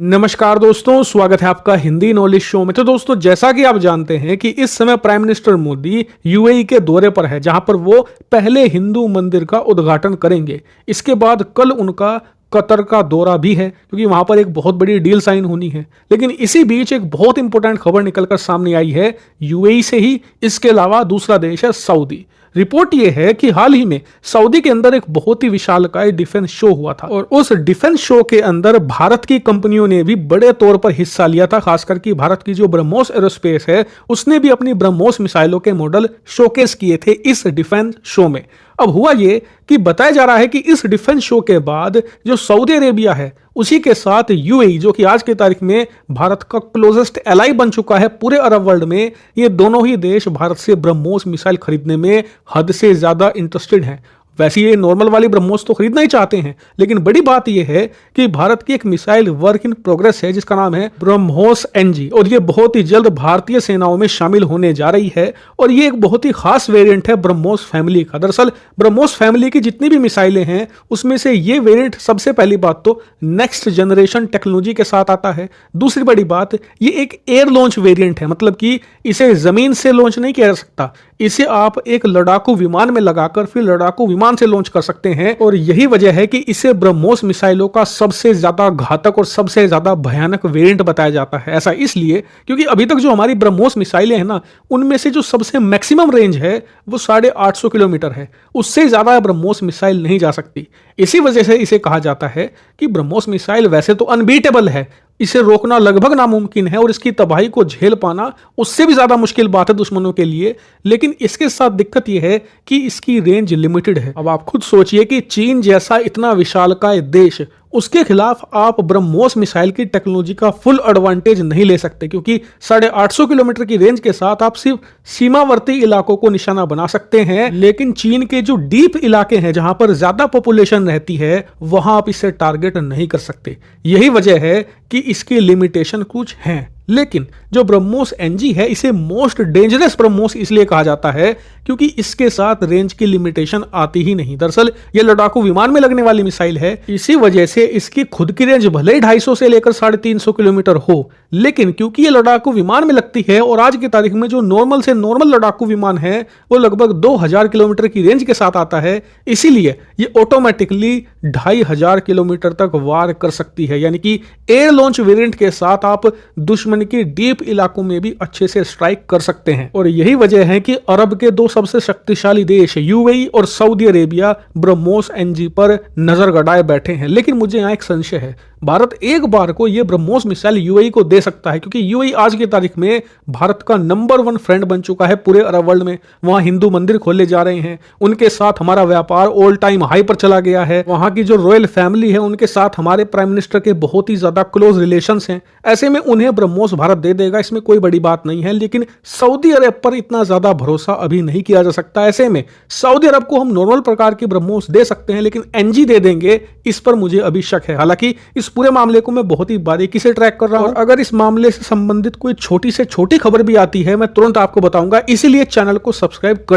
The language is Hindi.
नमस्कार दोस्तों, स्वागत है आपका हिंदी नॉलेज शो में। तो दोस्तों, जैसा कि आप जानते हैं कि इस समय प्राइम मिनिस्टर मोदी यूएई के दौरे पर है, जहां पर वो पहले हिंदू मंदिर का उद्घाटन करेंगे। इसके बाद कल उनका कतर का दौरा भी है, क्योंकि वहां पर एक बहुत बड़ी डील साइन होनी है। लेकिन इसी बीच एक बहुत इंपॉर्टेंट खबर निकलकर सामने आई है यूएई से ही। इसके अलावा दूसरा देश है सऊदी। रिपोर्ट यह है कि हाल ही में सऊदी के अंदर एक बहुत ही विशालकाय डिफेंस शो हुआ था, और उस डिफेंस शो के अंदर भारत की कंपनियों ने भी बड़े तौर पर हिस्सा लिया था। खासकर कि भारत की जो ब्रह्मोस एरोस्पेस है, उसने भी अपनी ब्रह्मोस मिसाइलों के मॉडल शोकेस किए थे इस डिफेंस शो में। अब हुआ ये कि बताया जा रहा है कि इस डिफेंस शो के बाद जो सऊदी अरेबिया है, उसी के साथ यूएई, जो कि आज की तारीख में भारत का क्लोजेस्ट एलाई बन चुका है पूरे अरब वर्ल्ड में, ये दोनों ही देश भारत से ब्रह्मोस मिसाइल खरीदने में हद से ज्यादा इंटरेस्टेड हैं। वैसे ये नॉर्मल वाली ब्रह्मोस तो खरीदना ही चाहते हैं, लेकिन बड़ी बात यह है कि भारत की एक मिसाइल वर्क इन प्रोग्रेस है जिसका नाम है ब्रह्मोस एनजी, और ये बहुत ही जल्द भारतीय सेनाओं में शामिल होने जा रही है। और ये एक बहुत ही खास वेरिएंट है ब्रह्मोस फैमिली का। दरअसल ब्रह्मोस फैमिली की जितनी भी मिसाइलें हैं, उसमें से ये वेरिएंट सबसे पहली बात तो नेक्स्ट जनरेशन टेक्नोलॉजी के साथ आता है। दूसरी बड़ी बात, ये एक एयर लॉन्च वेरिएंट है, मतलब कि इसे जमीन से लॉन्च नहीं किया जा सकता। इसे आप एक लड़ाकू विमान में लगाकर फिर लड़ाकू विमान से लॉन्च कर सकते हैं। और यही वजह है कि इसे ब्रह्मोस मिसाइलों का सबसे ज्यादा घातक और सबसे ज्यादा भयानक वेरिएंट बताया जाता है। ऐसा इसलिए क्योंकि अभी तक जो हमारी ब्रह्मोस मिसाइलें हैं ना, उनमें से जो सबसे मैक्सिमम रेंज है वो 850 किलोमीटर है। उससे ज्यादा ब्रह्मोस मिसाइल नहीं जा सकती। इसी वजह से इसे कहा जाता है कि ब्रह्मोस मिसाइल वैसे तो अनबीटेबल है, इसे रोकना लगभग नामुमकिन है, और इसकी तबाही को झेल पाना उससे भी ज्यादा मुश्किल बात है दुश्मनों के लिए। लेकिन इसके साथ दिक्कत यह है कि इसकी रेंज लिमिटेड है। अब आप खुद सोचिए कि चीन जैसा इतना विशालकाय देश, उसके खिलाफ आप ब्रह्मोस मिसाइल की टेक्नोलॉजी का फुल एडवांटेज नहीं ले सकते, क्योंकि 850 किलोमीटर की रेंज के साथ आप सिर्फ सीमावर्ती इलाकों को निशाना बना सकते हैं। लेकिन चीन के जो डीप इलाके हैं, जहां पर ज्यादा पॉपुलेशन रहती है, वहां आप इसे टारगेट नहीं कर सकते। यही वजह है कि इसकी लिमिटेशन कुछ हैं। लेकिन जो ब्रह्मोस एनजी है, इसे मोस्ट डेंजरस ब्रह्मोस इसलिए कहा जाता है क्योंकि इसके साथ रेंज की लिमिटेशन आती ही नहीं। दरअसल ये लड़ाकू विमान में लगने वाली मिसाइल है, इसी वजह से इसकी खुद की रेंज भले ही 250 से लेकर 350 किलोमीटर हो, लेकिन क्योंकि ये लड़ाकू विमान में लगती है, और आज की तारीख में जो नॉर्मल से नॉर्मल लड़ाकू विमान है वो लगभग 2000 किलोमीटर की रेंज के साथ आता है, इसीलिए ये ऑटोमेटिकली 2500 किलोमीटर तक वार कर सकती है। यानी कि एयर लॉन्च वेरिएंट के साथ आप दुश्मन के डीप इलाकों में भी अच्छे से स्ट्राइक कर सकते हैं। और यही वजह है कि अरब के दो सबसे शक्तिशाली देश यूएई और सऊदी अरेबिया ब्रह्मोस एनजी पर नजर गड़ाए बैठे हैं। लेकिन मुझे यहां एक संशय है, भारत एक बार को यह ब्रह्मोस मिसाइल यूएई को दे सकता है, क्योंकि यूएई आज की तारीख में भारत का नंबर 1 फ्रेंड बन चुका है पूरे अरब वर्ल्ड में। वहां हिंदू मंदिर खोले जा रहे हैं, उनके साथ हमारा व्यापार ऑल टाइम हाई पर चला गया है। वहां की जो रॉयल फैमिली है, उनके साथ हमारे प्राइम मिनिस्टर के बहुत ही ज्यादा क्लोज रिलेशंस हैं। ऐसे में उन्हें ब्रह्मोस भारत दे देगा, इसमें कोई बड़ी बात नहीं है। लेकिन सऊदी अरब पर इतना ज्यादा भरोसा अभी नहीं किया जा सकता। ऐसे में सऊदी अरब को हम नॉर्मल प्रकार के ब्रह्मोस दे सकते हैं, लेकिन एनजी दे देंगे, इस पर मुझे अभी शक है। हालांकि इस पूरे मामले को मैं बहुत ही बारीकी से ट्रैक कर रहा हूं, और अगर इस मामले से संबंधित कोई छोटी से छोटी खबर भी आती है, मैं तुरंत आपको बताऊंगा। इसीलिए चैनल को सब्सक्राइब कर